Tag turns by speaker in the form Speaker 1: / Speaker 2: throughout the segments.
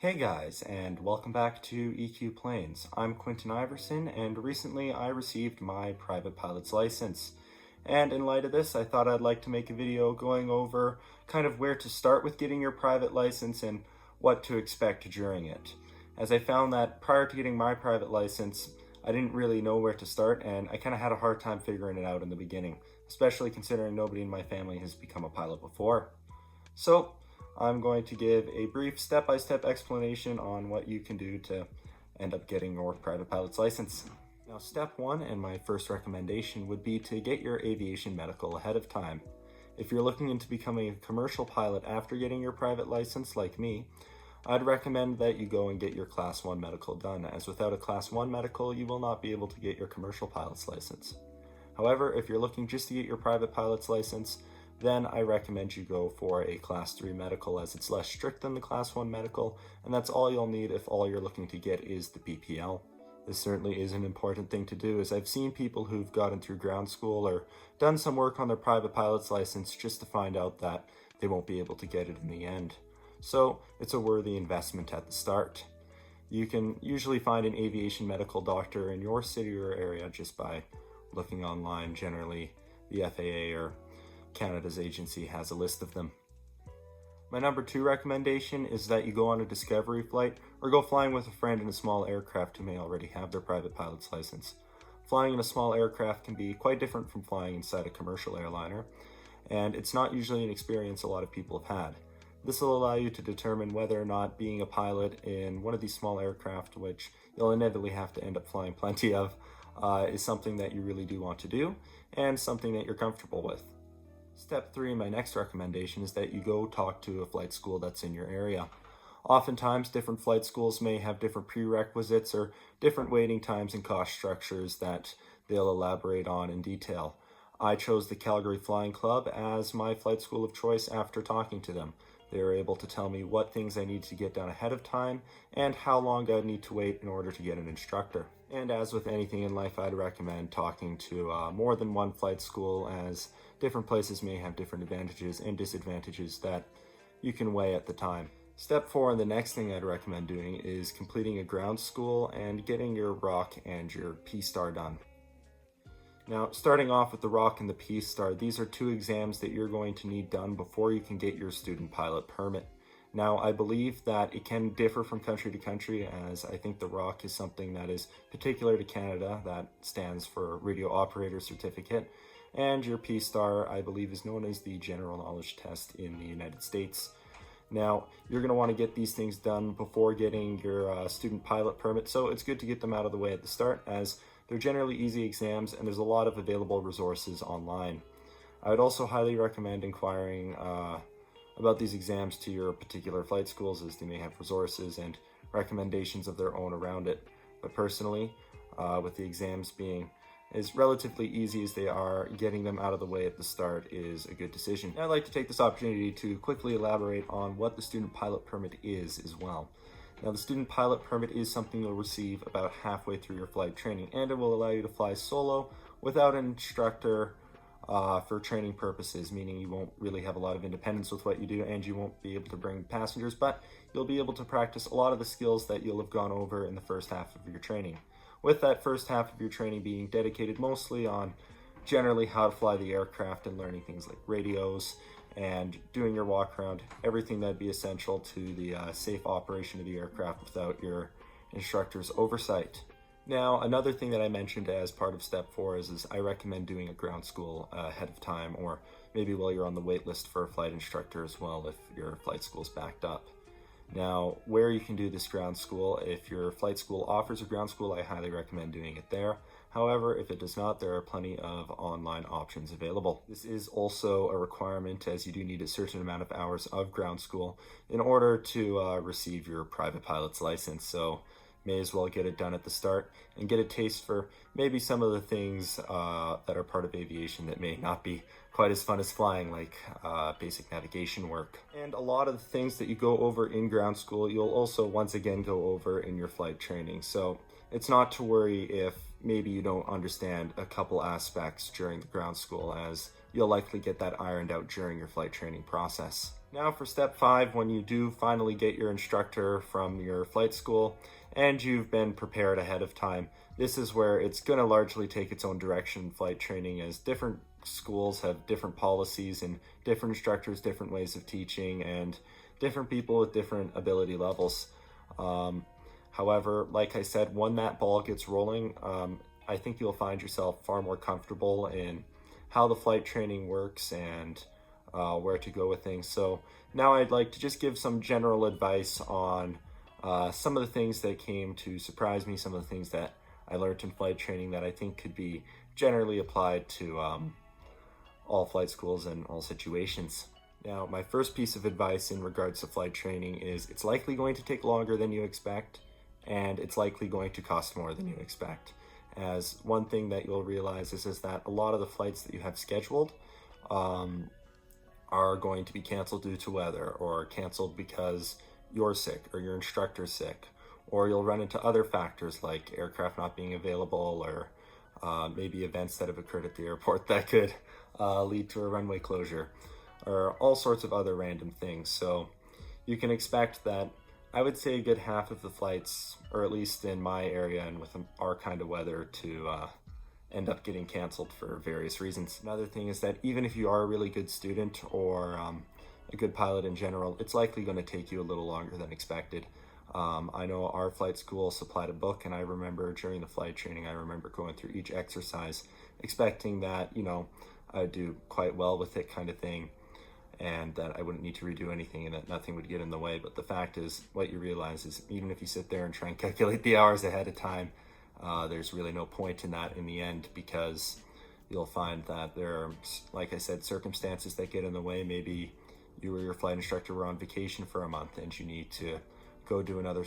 Speaker 1: Hey guys, and welcome back to EQ Planes. I'm Quinton Iverson, and recently I received my private pilot's license. And in light of this, I thought I'd like to make a video going over kind of where to start with getting your private license and what to expect during it. As I found that prior to getting my private license, I didn't really know where to start, and I kind of had a hard time figuring it out in the beginning, especially considering nobody in my family has become a pilot before. So, I'm going to give a brief step-by-step explanation on what you can do to end up getting your private pilot's license. Now, step one and my first recommendation would be to get your aviation medical ahead of time. If you're looking into becoming a commercial pilot after getting your private license, like me, I'd recommend that you go and get your Class 1 medical done, as without a Class 1 medical, you will not be able to get your commercial pilot's license. However, if you're looking just to get your private pilot's license, then I recommend you go for a Class 3 medical, as it's less strict than the Class 1 medical, and that's all you'll need if all you're looking to get is the PPL. This certainly is an important thing to do, as I've seen people who've gotten through ground school or done some work on their private pilot's license just to find out that they won't be able to get it in the end. So it's a worthy investment at the start. You can usually find an aviation medical doctor in your city or area just by looking online. Generally, the FAA or Canada's agency has a list of them. My number two recommendation is that you go on a discovery flight or go flying with a friend in a small aircraft who may already have their private pilot's license. Flying in a small aircraft can be quite different from flying inside a commercial airliner, and it's not usually an experience a lot of people have had. This will allow you to determine whether or not being a pilot in one of these small aircraft, which you'll inevitably have to end up flying plenty of, is something that you really do want to do and something that you're comfortable with. Step three, my next recommendation, is that you go talk to a flight school that's in your area. Oftentimes, different flight schools may have different prerequisites or different waiting times and cost structures that they'll elaborate on in detail. I chose the Calgary Flying Club as my flight school of choice after talking to them. They were able to tell me what things I need to get done ahead of time and how long I'd need to wait in order to get an instructor. And as with anything in life, I'd recommend talking to more than one flight school, as different places may have different advantages and disadvantages that you can weigh at the time. Step four, and the next thing I'd recommend doing, is completing a ground school and getting your ROC and your P-STAR done. Now, starting off with the ROC and the P-STAR, these are two exams that you're going to need done before you can get your student pilot permit. Now, I believe that it can differ from country to country, as I think the ROC is something that is particular to Canada, that stands for Radio Operator Certificate, and your P-STAR, I believe, is known as the General Knowledge Test in the United States. Now, you're going to want to get these things done before getting your student pilot permit, so it's good to get them out of the way at the start, as they're generally easy exams and there's a lot of available resources online. I would also highly recommend inquiring about these exams to your particular flight schools, as they may have resources and recommendations of their own around it. But personally, with the exams being as relatively easy as they are, getting them out of the way at the start is a good decision. And I'd like to take this opportunity to quickly elaborate on what the student pilot permit is as well. Now, the student pilot permit is something you'll receive about halfway through your flight training, and it will allow you to fly solo without an instructor for training purposes, meaning you won't really have a lot of independence with what you do, and you won't be able to bring passengers, but you'll be able to practice a lot of the skills that you'll have gone over in the first half of your training. With that first half of your training being dedicated mostly on generally how to fly the aircraft and learning things like radios and doing your walk around, everything that'd be essential to the safe operation of the aircraft without your instructor's oversight. Now, another thing that I mentioned as part of step four is I recommend doing a ground school ahead of time, or maybe while you're on the wait list for a flight instructor as well if your flight school's backed up. Now, where you can do this ground school, if your flight school offers a ground school, I highly recommend doing it there. However, if it does not, there are plenty of online options available. This is also a requirement, as you do need a certain amount of hours of ground school in order to receive your private pilot's license. So may as well get it done at the start and get a taste for maybe some of the things that are part of aviation that may not be quite as fun as flying, like basic navigation work. And a lot of the things that you go over in ground school, you'll also once again go over in your flight training. So it's not to worry if maybe you don't understand a couple aspects during the ground school, as you'll likely get that ironed out during your flight training process. Now for step 5, when you do finally get your instructor from your flight school and you've been prepared ahead of time, this is where it's going to largely take its own direction in flight training, as different schools have different policies and different instructors, different ways of teaching, and different people with different ability levels. However, like I said, when that ball gets rolling, I think you'll find yourself far more comfortable in how the flight training works and where to go with things. So now I'd like to just give some general advice on some of the things that came to surprise me, some of the things that I learned in flight training that I think could be generally applied to all flight schools and all situations. Now, my first piece of advice in regards to flight training is it's likely going to take longer than you expect, and it's likely going to cost more than you expect. As one thing that you'll realize is that a lot of the flights that you have scheduled are going to be canceled due to weather, or canceled because you're sick or your instructor's sick, or you'll run into other factors like aircraft not being available, or maybe events that have occurred at the airport that could lead to a runway closure, or all sorts of other random things. So you can expect that I would say a good half of the flights, or at least in my area and with our kind of weather, to end up getting canceled for various reasons. Another thing is that even if you are a really good student or a good pilot in general, it's likely going to take you a little longer than expected. I know our flight school supplied a book, and I remember during the flight training, I remember going through each exercise expecting that, I'd do quite well with it kind of thing, and that I wouldn't need to redo anything and that nothing would get in the way. But the fact is, what you realize is even if you sit there and try and calculate the hours ahead of time, there's really no point in that in the end, because you'll find that there are, like I said, circumstances that get in the way. Maybe you or your flight instructor were on vacation for a month and you need to go do another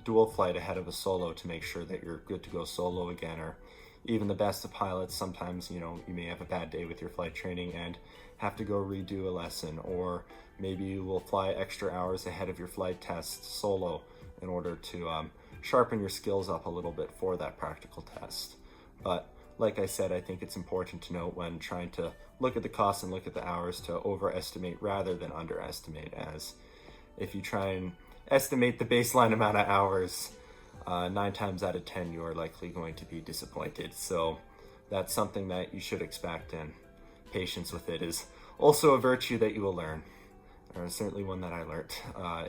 Speaker 1: dual flight ahead of a solo to make sure that you're good to go solo again. Or even the best of pilots, sometimes you may have a bad day with your flight training and have to go redo a lesson, or maybe you will fly extra hours ahead of your flight test solo in order to sharpen your skills up a little bit for that practical test. But like I said, I think it's important to note when trying to look at the costs and look at the hours to overestimate rather than underestimate, as if you try and estimate the baseline amount of hours, 9 times out of 10 you are likely going to be disappointed. So that's something that you should expect, and patience with it is also a virtue that you will learn. Certainly one that I learned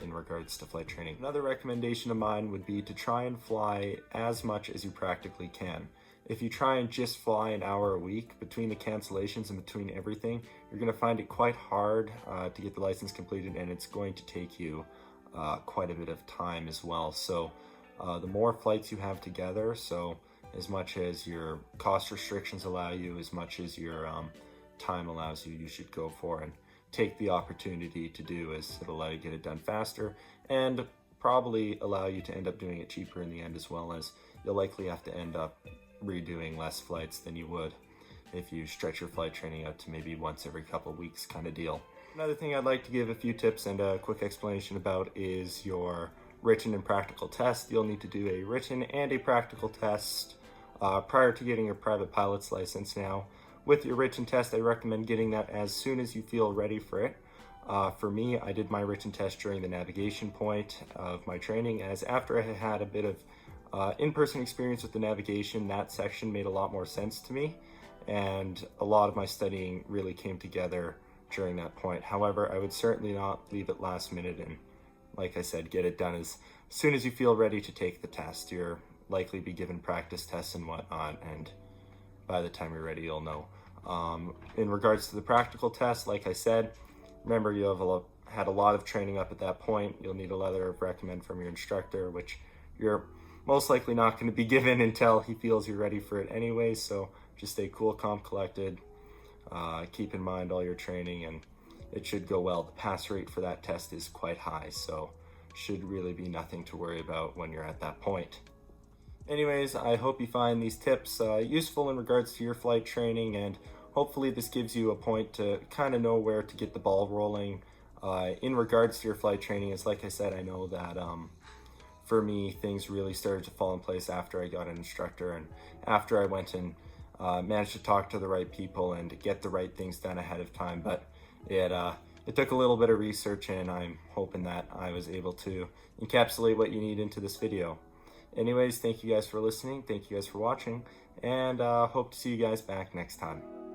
Speaker 1: in regards to flight training. Another recommendation of mine would be to try and fly as much as you practically can. If you try and just fly an hour a week between the cancellations and between everything, you're going to find it quite hard to get the license completed, and it's going to take you quite a bit of time as well. So the more flights you have together, so as much as your cost restrictions allow you, as much as your time allows you, you should go for and take the opportunity to do, as it'll allow you to get it done faster and probably allow you to end up doing it cheaper in the end, as well as you'll likely have to end up redoing less flights than you would if you stretch your flight training out to maybe once every couple of weeks kind of deal. Another thing I'd like to give a few tips and a quick explanation about is your written and practical test. You'll need to do a written and a practical test prior to getting your private pilot's license. Now, with your written test, I recommend getting that as soon as you feel ready for it. For me, I did my written test during the navigation point of my training, as after I had a bit of in-person experience with the navigation, that section made a lot more sense to me, and a lot of my studying really came together during that point. However, I would certainly not leave it last minute, and like I said, get it done as soon as you feel ready to take the test. You're likely be given practice tests and whatnot, and by the time you're ready, you'll know. In regards to the practical test, like I said, remember you have had a lot of training up at that point. You'll need a letter of recommend from your instructor, which you're most likely not going to be given until he feels you're ready for it anyway. So just stay cool, calm, collected. Keep in mind all your training, and it should go well. The pass rate for that test is quite high, so should really be nothing to worry about when you're at that point. Anyways, I hope you find these tips useful in regards to your flight training, and hopefully this gives you a point to kind of know where to get the ball rolling in regards to your flight training. As like I said, I know that for me, things really started to fall in place after I got an instructor, and after I went and managed to talk to the right people and get the right things done ahead of time. But it it took a little bit of research, and I'm hoping that I was able to encapsulate what you need into this video. Anyways, thank you guys for listening, thank you guys for watching, and hope to see you guys back next time.